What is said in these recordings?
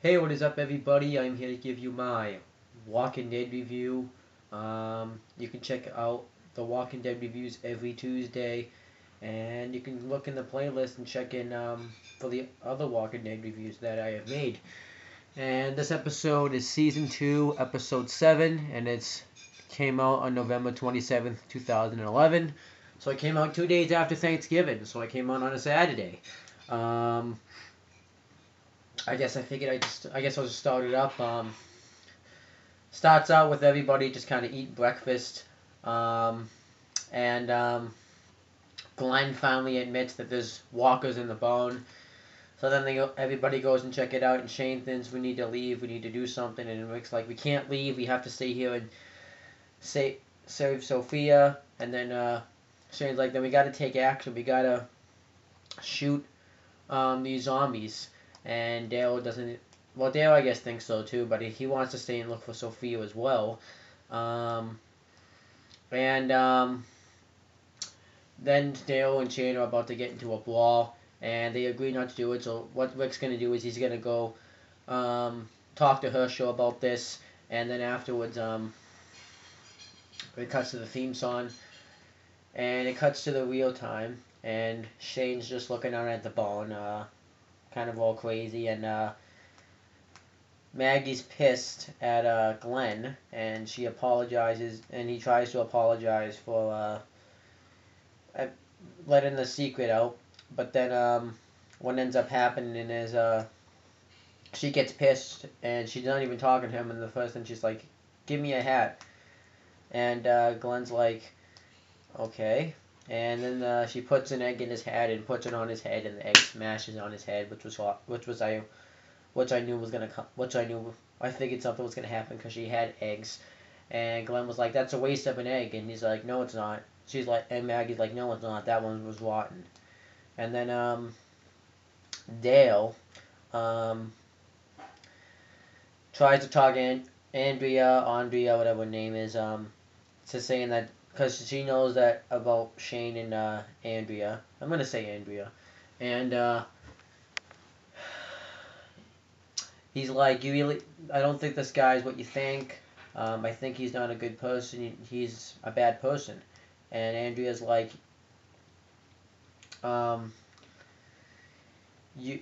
Hey, what is up, everybody? I'm here to give you my Walking Dead review. You can check out the Walking Dead reviews every Tuesday, and you can look in the playlist and check in for the other Walking Dead reviews that I have made. And this episode is Season 2, Episode 7, and it came out on November 27th, 2011. So it came out 2 days after Thanksgiving, so I came out on a Saturday. Um, I guess I figured I guess I'll just start it up. Starts out with everybody just kind of eating breakfast, um, and Glenn finally admits that there's walkers in the bone. So then everybody goes and check it out, and Shane thinks we need to leave, we need to do something, and Rick's like, we can't leave, we have to stay here and save Sophia. And then Shane's like, then we got to take action, we got to shoot these zombies. And Dale doesn't. Well, Dale I guess thinks so too, but he wants to stay and look for Sophia as well. Um, and Then Dale and Shane are about to get into a brawl, and they agree not to do it. So what Rick's gonna do is he's gonna go talk to Herschel about this, and then afterwards it cuts to the theme song, and it cuts to the real time, and Shane's just looking down at the bone, kind of all crazy, and Maggie's pissed at Glenn, and she apologizes, and he tries to apologize for letting the secret out. But then what ends up happening is she gets pissed, and she's not even talking to him. And the first thing she's like, "Give me a hat," and Glenn's like, "Okay." And then she puts an egg in his hat and puts it on his head, and the egg smashes on his head, which I knew was gonna come. I figured something was gonna happen because she had eggs, and Glenn was like, "That's a waste of an egg," and he's like, "No, it's not." She's like, and Maggie's like, "No, it's not. That one was rotten." And then Dale um, tries to talk Andrea, whatever her name is, to saying that because she knows that about Shane and Andrea. I'm gonna say Andrea, and he's like, "You really? I don't think this guy's what you think. I think he's not a good person. He's a bad person." And Andrea's like, um, "You."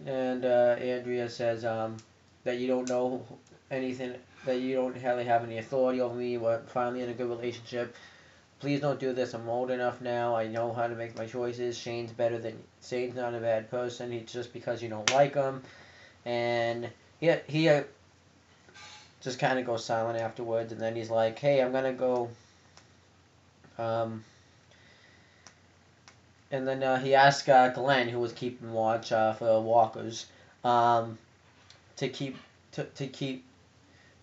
And Andrea says that you don't know anything, that you don't really have any authority over me. We're finally in a good relationship. Please don't do this. I'm old enough now. I know how to make my choices. Shane's not a bad person. It's just because you don't like him. And he just kind of goes silent afterwards, and then he's like, "Hey, I'm gonna go." Um, and then he asked Glenn, who was keeping watch for walkers, um, to keep to keep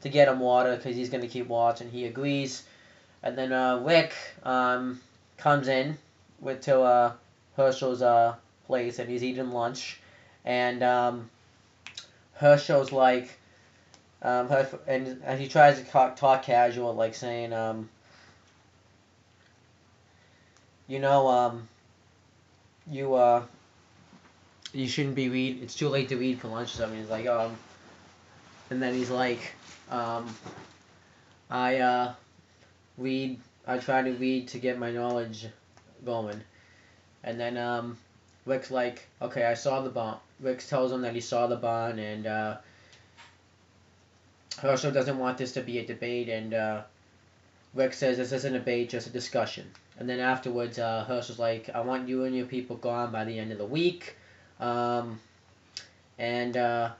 to get him water because he's gonna keep watch, and he agrees. And then Rick comes in to Herschel's place, and he's eating lunch, and Herschel's like, and he tries to talk casual, like saying, you know, you you shouldn't be read. It's too late to read for lunch or something. He's like, and then he's like, um, I read. I try to read to get my knowledge going. And then Rick's like, okay, I saw the bond. Rick tells him that he saw the bond, and Herschel doesn't want this to be a debate, and Rick says this isn't a debate, just a discussion. And then afterwards, Herschel's like, I want you and your people gone by the end of the week. Um, and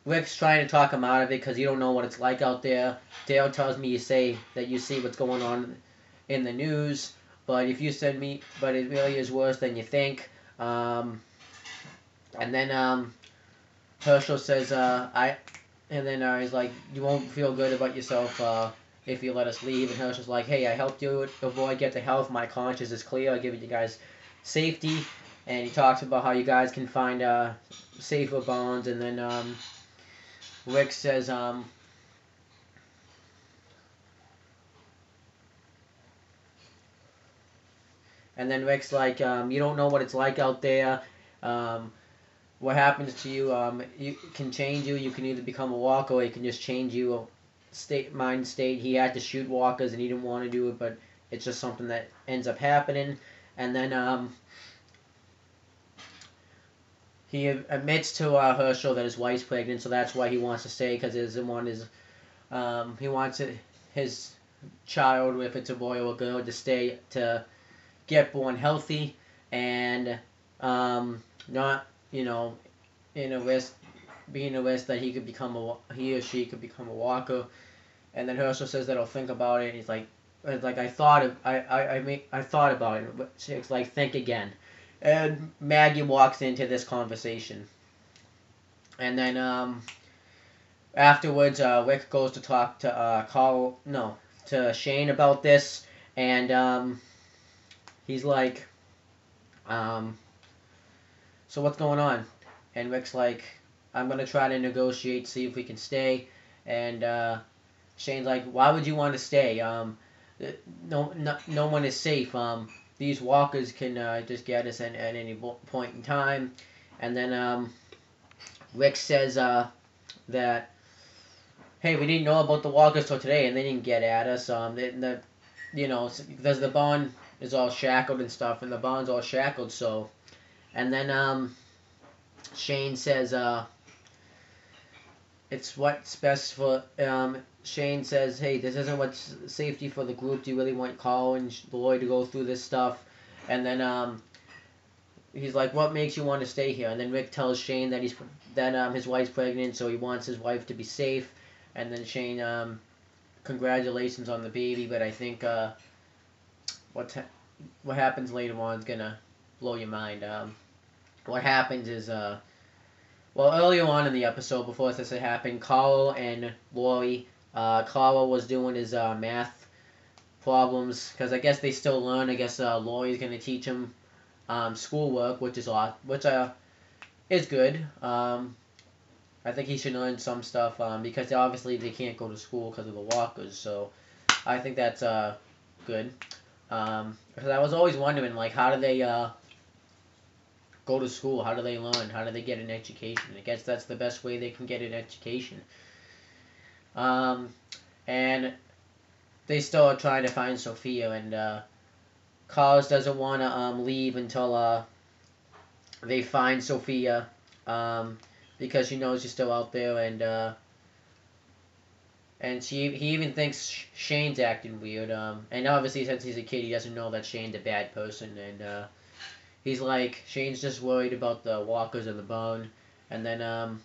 Rick's trying to talk him out of it because you don't know what it's like out there. Dale tells me you see what's going on in the news, but if you send me, but it really is worse than you think. And then Herschel says, and then he's like, you won't feel good about yourself if you let us leave. And Herschel's like, hey, I helped you avoid get to health. My conscience is clear. I give you guys safety. And he talks about how you guys can find safer bonds. And then Rick says, and then Rick's like, you don't know what it's like out there. Um, what happens to you. You can change you. You can either become a walker, or it can just change you. Mind state. He had to shoot walkers, and he didn't want to do it, but it's just something that ends up happening. And then he admits to Herschel that his wife's pregnant, so that's why he wants to stay, because he doesn't want he wants his child, if it's a boy or a girl, to stay to get born healthy and not in a risk being a risk that he or she could become a walker. And then Herschel says that he'll think about it. And he's like I thought about it. It's like, think again. And Maggie walks into this conversation. And then afterwards, Rick goes to talk to to Shane about this, and he's like, so what's going on? And Rick's like, I'm gonna try to negotiate, see if we can stay. And Shane's like, why would you want to stay? No one is safe. These walkers can just get us at any point in time. And then Rick says that, hey, we didn't know about the walkers till today, and they didn't get at us. Because the barn is all shackled and stuff, and the barn's all shackled. So, and then Shane says it's what's best for. Shane says, hey, this isn't what's safety for the group. Do you really want Carl and Lloyd to go through this stuff? And then he's like, what makes you want to stay here? And then Rick tells Shane that his wife's pregnant, so he wants his wife to be safe. And then Shane, congratulations on the baby, but I think what happens later on is gonna blow your mind. What happens is, earlier on in the episode, before this had happened, Carl and Lori, Carl was doing his math problems, because I guess they still learn. I guess Lori's gonna teach him schoolwork, which is good. I think he should learn some stuff because obviously they can't go to school because of the walkers. So I think that's good. Because I was always wondering, like, how do they go to school? How do they learn? How do they get an education? I guess that's the best way they can get an education. And they still are trying to find Sophia, and Carlos doesn't want to leave until they find Sophia, because she knows she's still out there, and he even thinks Shane's acting weird, and obviously since he's a kid, he doesn't know that Shane's a bad person, and he's like, Shane's just worried about the walkers and the bone, and then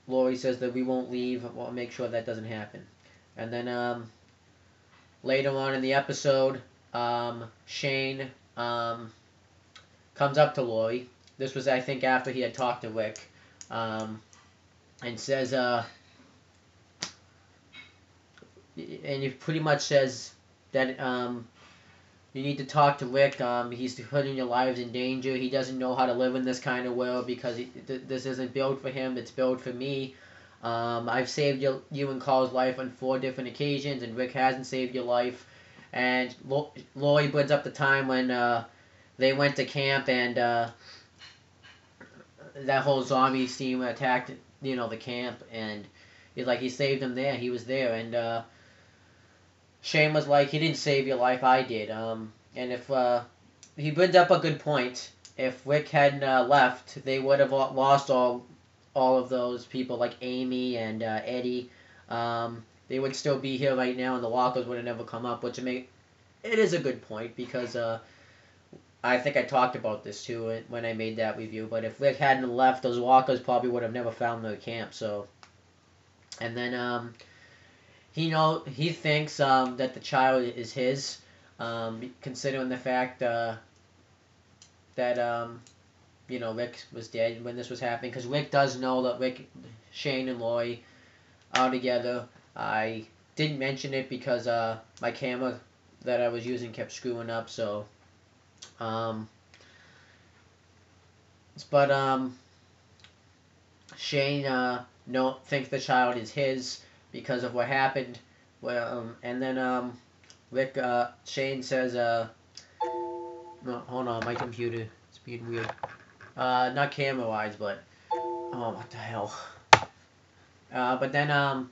Lori says that we won't leave. We'll make sure that doesn't happen. And then later on in the episode, Shane comes up to Lori. This was, I think, after he had talked to Rick, and says, and he pretty much says that you need to talk to Rick. He's putting your lives in danger. He doesn't know how to live in this kind of world because this isn't built for him. It's built for me. I've saved you and Carl's life on 4 different occasions, and Rick hasn't saved your life. And Lori brings up the time when they went to camp and that whole zombie team attacked, the camp, and he's like, he saved him there. He was there, and Shane was like, he didn't save your life, I did. And if he brings up a good point. If Rick hadn't left, they would have lost all of those people, like Amy and Eddie. They would still be here right now, and the walkers would have never come up. It is a good point, because I think I talked about this too when I made that review. But if Rick hadn't left, those walkers probably would have never found their camp. So, and then he thinks that the child is his, considering the fact that Rick was dead when this was happening. Because Rick does know that Shane and Lori are together. I didn't mention it because my camera that I was using kept screwing up. So, but Shane thinks the child is his because of what happened. Well, and then Shane says No, hold on, my computer is being weird. Not camera-wise, but oh, what the hell? But then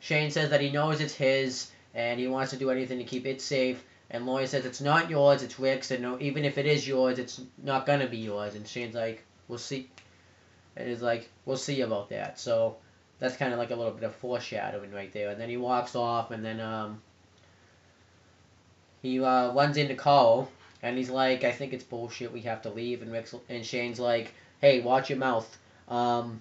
Shane says that he knows it's his, and he wants to do anything to keep it safe. And Lori says it's not yours, it's Rick's, and no, even if it is yours, it's not gonna be yours. And Shane's like, we'll see. And he's like, we'll see about that. So that's kind of like a little bit of foreshadowing right there. And then he walks off, and then he runs into Carl, and he's like, I think it's bullshit. We have to leave. And Shane's like, hey, watch your mouth. And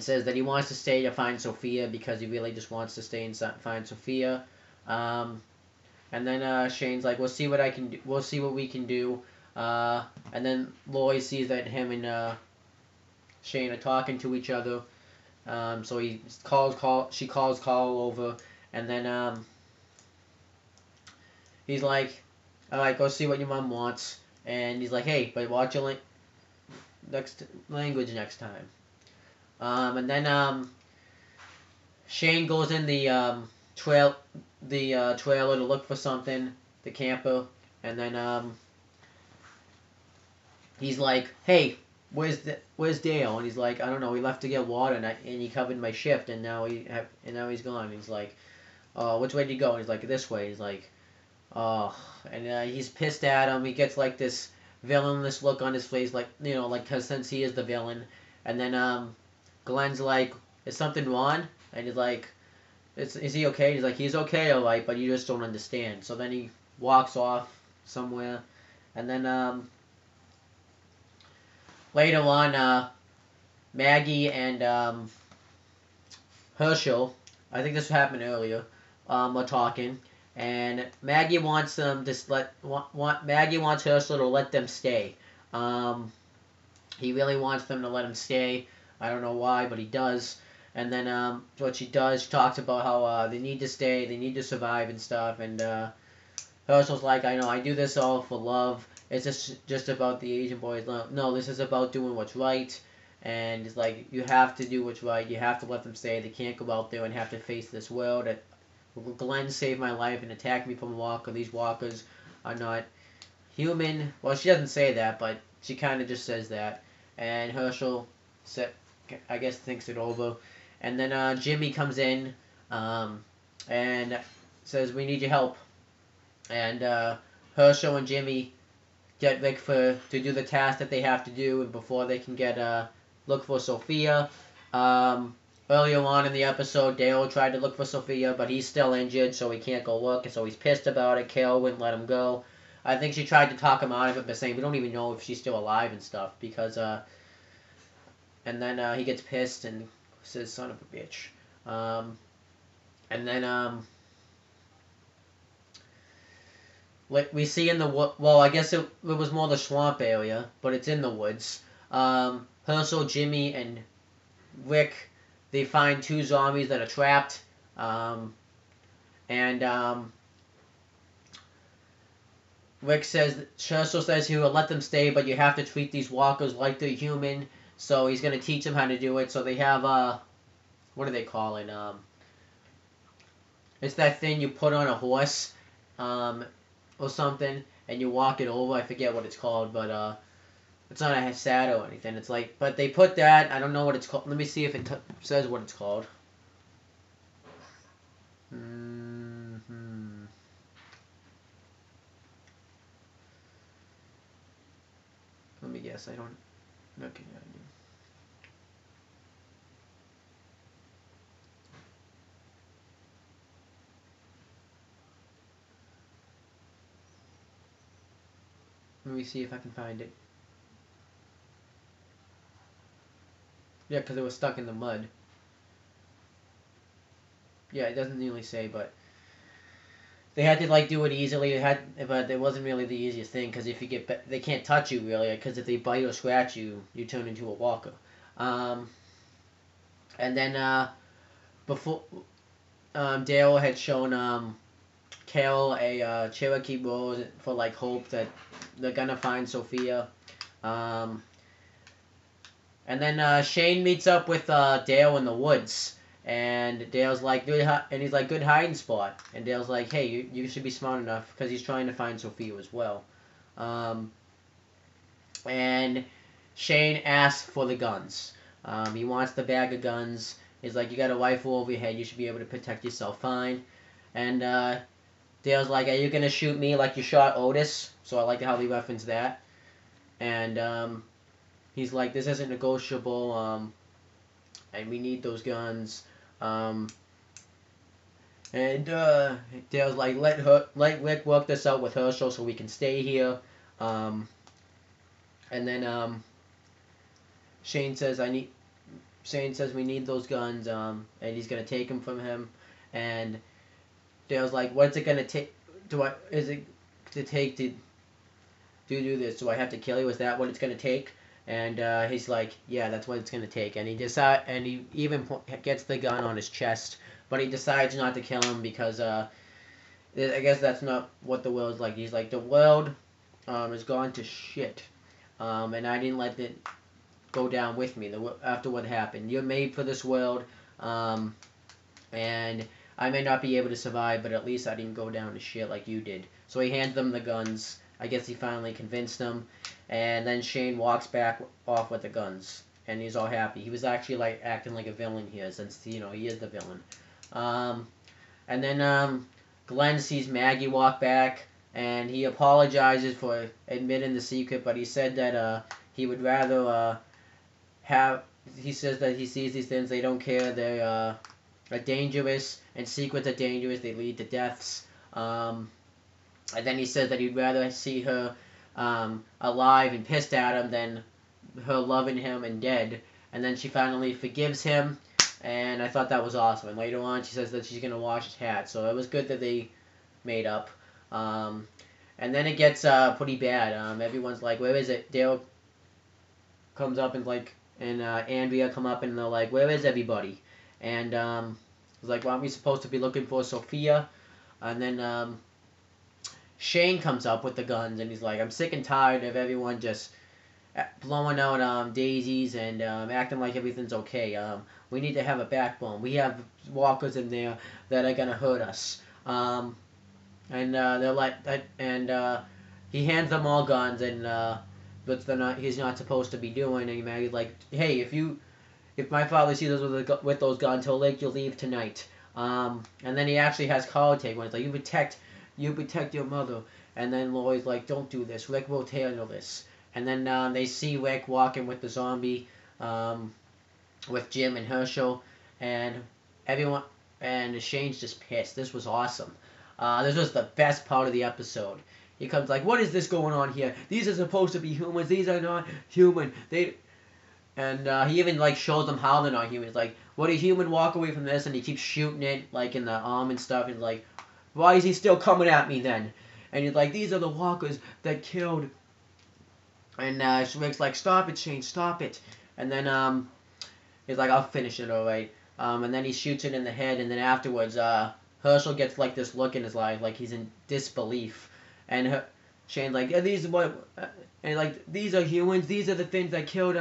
says that he wants to stay to find Sophia because he really just wants to stay and find Sophia. And then Shane's like, we'll see what I can do. We'll see what we can do. And then Lori sees that him and Shane are talking to each other. So she calls Carl over, and then he's like, all right, go see what your mom wants. And he's like, hey, but watch your language next time. And then Shane goes in the trailer to look for something, the camper, and then he's like, "Hey, where's Dale?" And he's like, "I don't know. He left to get water, and he covered my shift, and now he's gone." And he's like, "Oh, which way did he go?" And he's like, "This way." And he's like, "Oh," and he's pissed at him. He gets like this villainous look on his face, like like cause since he is the villain, and then Glenn's like, is something wrong? And he's like, is he okay? And he's like, he's okay, alright, but you just don't understand. So then he walks off somewhere. And then later on, Maggie and Herschel, I think this happened earlier, are talking. And Maggie wants them to Maggie wants Herschel to let them stay. He really wants them to let him stay. I don't know why, but he does. And then what she does, she talks about how they need to stay, they need to survive and stuff. And Herschel's like, I know, I do this all for love. It's just about the Asian boys. No, this is about doing what's right. And it's like, you have to do what's right. You have to let them stay. They can't go out there and have to face this world. Glenn saved my life and attacked me from a walker. These walkers are not human. Well, she doesn't say that, but she kind of just says that. And Herschel I guess thinks it over. And then Jimmy comes in and says, we need your help. And Herschel and Jimmy get Rick to do the task that they have to do, and before they can look for Sophia. Earlier on in the episode, Dale tried to look for Sophia, but he's still injured, so he can't go look, and so he's pissed about it. Carol wouldn't let him go. I think she tried to talk him out of it by saying we don't even know if she's still alive and stuff, because and then he gets pissed and says, son of a bitch. And then we see in the well, I guess it was more the swamp area, but it's in the woods. Herschel, Jimmy, and Rick, they find 2 zombies that are trapped. Rick says, Herschel says he will let them stay, but you have to treat these walkers like they're human. So he's going to teach them how to do it. So they have, what do they call it? It's that thing you put on a horse, or something, and you walk it over. I forget what it's called, but, it's not a saddle or anything. It's like, but they put that, I don't know what it's called. Let me see if it says what it's called. Let me guess, I don't, okay, I do. Let me see if I can find it. Yeah, because it was stuck in the mud. Yeah, it doesn't really say, but they had to like do it easily. But it wasn't really the easiest thing, because if you they can't touch you really, because if they bite or scratch you, you turn into a walker. And then before Dale had shown Carol a Cherokee rose for like hope that they're gonna find Sophia. And then Shane meets up with Dale in the woods, and Dale's like, and he's like, good hiding spot. And Dale's like, hey, you should be smart enough, because he's trying to find Sophia as well. Um, and Shane asks for the guns. He wants the bag of guns. He's like, you got a rifle over your head. You should be able to protect yourself fine. And Dale's like, are you going to shoot me like you shot Otis? So I like how they reference that. And he's like, this isn't negotiable. And we need those guns. And Dale's like, let Rick work this out with Herschel so we can stay here. And then Shane says we need those guns. And he's gonna take them from him. And Dale's like, what's it gonna take? Is it to take to do this? Do I have to kill you? Is that what it's gonna take? And he's like, yeah, that's what it's gonna take. And he even gets the gun on his chest, but he decides not to kill him because I guess that's not what the world's like. He's like, the world has gone to shit, and I didn't let it go down with me after what happened. You're made for this world, and I may not be able to survive, but at least I didn't go down to shit like you did. So he hands them the guns. I guess he finally convinced them. And then Shane walks back off with the guns. And he's all happy. He was actually like acting like a villain here, since, he is the villain. And then Glenn sees Maggie walk back. And he apologizes for admitting the secret. But he said that he would rather he says that he sees these things. They don't care. They are dangerous. And secrets are dangerous. They lead to deaths. And then he says that he'd rather see her alive and pissed at him than her loving him and dead. And then she finally forgives him, and I thought that was awesome. And later on, she says that she's gonna wash his hat. So it was good that they made up. And then it gets pretty bad. Everyone's like, "Where is it?" Dale comes up and Andrea come up and they're like, "Where is everybody?" And he's like, "Well, aren't we supposed to be looking for Sophia?" And then Shane comes up with the guns, and he's like, I'm sick and tired of everyone just blowing out daisies and acting like everything's okay. We need to have a backbone. We have walkers in there that are going to hurt us. And they're like, and he hands them all guns, and but he's not supposed to be doing. And he's like, hey, if my father sees us with those guns, he'll let you leave tonight. And then he actually has Carl take one. It's like, you protect your mother. And then Lloyd's like, don't do this. Rick will handle this. And then they see Rick walking with the zombie, with Jim and Herschel, and Shane's just pissed. This was awesome. This was the best part of the episode. He comes like, what is this going on here? These are supposed to be humans. These are not human. And he even like shows them how they're not human. He's like, would a human walk away from this? And he keeps shooting it like in the arm and stuff. And like, why is he still coming at me then? And he's like, these are the walkers that killed. And Rick's like, stop it, Shane, stop it. And then he's like, I'll finish it, alright. And then he shoots it in the head. And then afterwards, Herschel gets like this look in his eye, like he's in disbelief. And Shane's like, yeah, and like, these are humans. These are the things that killed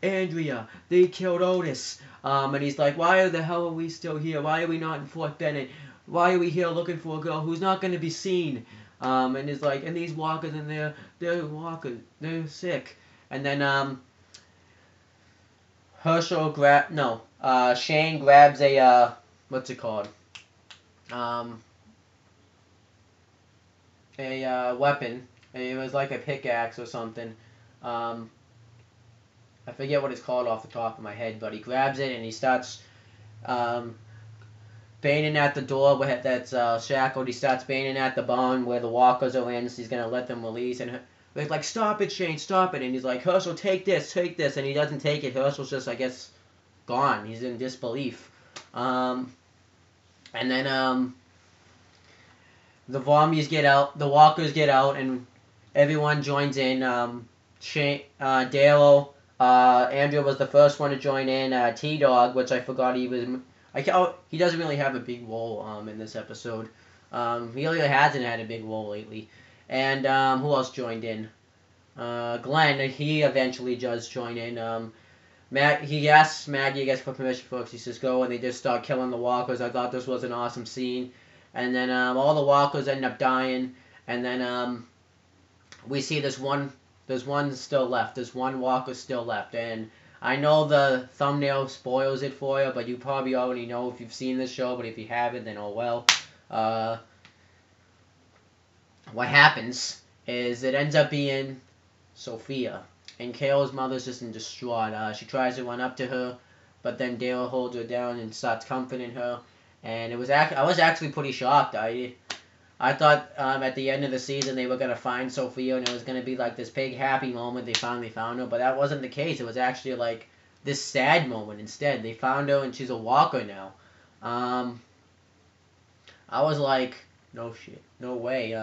Andrea. They killed Otis. And he's like, why the hell are we still here? Why are we not in Fort Bennett? Why are we here looking for a girl who's not going to be seen? And it's like, and these walkers in there, they're walkers. They're sick. And then Shane grabs a what's it called? A weapon. It was like a pickaxe or something. I forget what it's called off the top of my head, but he grabs it and he starts banging at the door that's shackled. He starts banging at the barn where the walkers are in, so he's going to let them release. And he's like, stop it, Shane, stop it. And he's like, Herschel, take this. And he doesn't take it. Herschel's just, I guess, gone. He's in disbelief. And then the zombies get out, the walkers get out, and everyone joins in. Dale, Andrew was the first one to join in. T-Dog, which I forgot he was... he doesn't really have a big role in this episode. He really hasn't had a big role lately. And who else joined in? Glenn, he eventually does join in. He asks Maggie, I guess, for permission first. He says, go, and they just start killing the walkers. I thought this was an awesome scene. And then all the walkers end up dying. And then we see there's one still left. There's one walker still left, and I know the thumbnail spoils it for you, but you probably already know if you've seen this show. But if you haven't, then oh well. Uh, what happens is it ends up being Sophia, and Kayla's mother's just in distraught. She tries to run up to her, but then Dale holds her down and starts comforting her. And I was actually pretty shocked. I thought at the end of the season they were gonna find Sophia and it was gonna be like this big happy moment. They finally found her, but that wasn't the case. It was actually like this sad moment instead. They found her and she's a walker now. I was like, no shit, no way.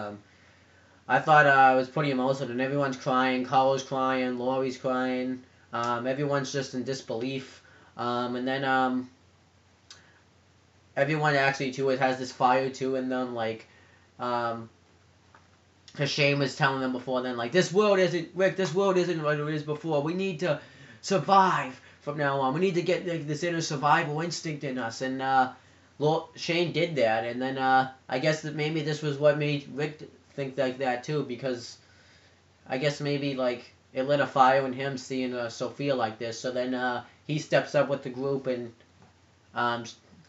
I thought it was pretty emotional, and everyone's crying. Carl's crying, Laurie's crying. Everyone's just in disbelief. And then everyone actually too has this fire too in them, like. Because Shane was telling them before then, like, this world isn't, Rick, this world isn't what it is before. We need to survive from now on. We need to get like, this inner survival instinct in us. And Shane did that. And then I guess that maybe this was what made Rick think like that too, because I guess maybe like it lit a fire in him seeing Sophia like this. So then he steps up with the group and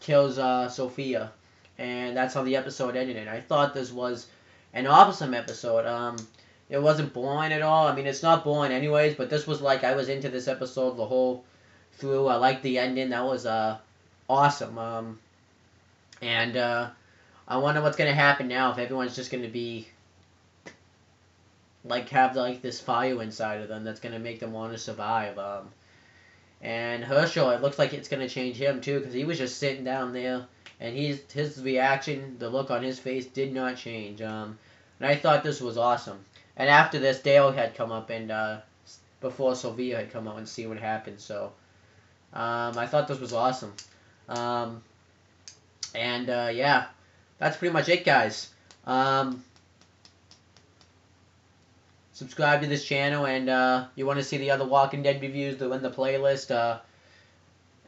kills Sophia. And that's how the episode ended. And I thought this was an awesome episode. It wasn't boring at all. I mean, it's not boring anyways, but this was like I was into this episode the whole through. I liked the ending. That was awesome. And I wonder what's gonna happen now if everyone's just gonna be like have like this fire inside of them that's gonna make them want to survive. And Herschel, it looks like it's gonna change him too, because he was just sitting down there. And his reaction, the look on his face, did not change. And I thought this was awesome. And after this, Dale had come up and before Sophia had come out and see what happened. So I thought this was awesome. Yeah, that's pretty much it, guys. Subscribe to this channel, and you want to see the other Walking Dead reviews, they're in the playlist.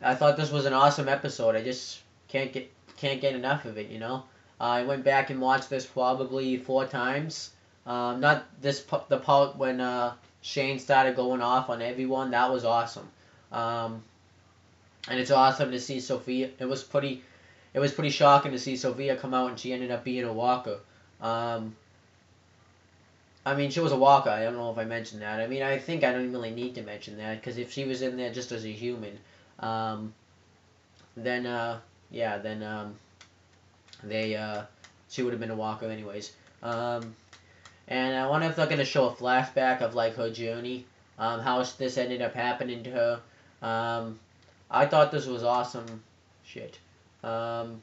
I thought this was an awesome episode. I just can't get enough of it, you know. I went back and watched this probably 4 times. Not the part when Shane started going off on everyone. That was awesome. And it's awesome to see Sophia. It was pretty shocking to see Sophia come out and she ended up being a walker. I mean, she was a walker. I don't know if I mentioned that. I mean, I think I don't even really need to mention that, because if she was in there just as a human, then she would have been a walker anyways. And I wonder if they're gonna show a flashback of like her journey, how this ended up happening to her. I thought this was awesome shit. And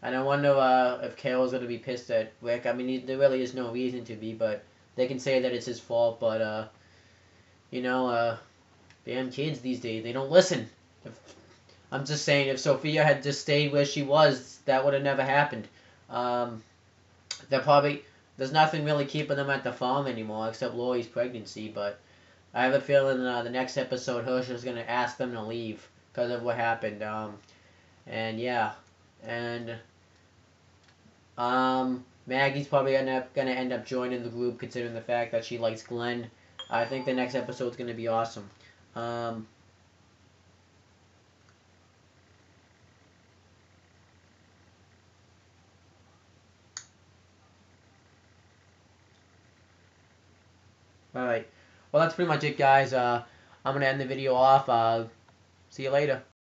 I wonder if Carol's gonna be pissed at Rick. I mean, there really is no reason to be, but they can say that it's his fault. But damn kids these days, they don't listen. I'm just saying, if Sophia had just stayed where she was, that would have never happened. There's nothing really keeping them at the farm anymore except Lori's pregnancy, but I have a feeling the next episode Herschel's going to ask them to leave because of what happened. Maggie's probably going to end up joining the group, considering the fact that she likes Glenn. I think the next episode's going to be awesome. Alright. Well, that's pretty much it, guys. I'm going to end the video off. See you later.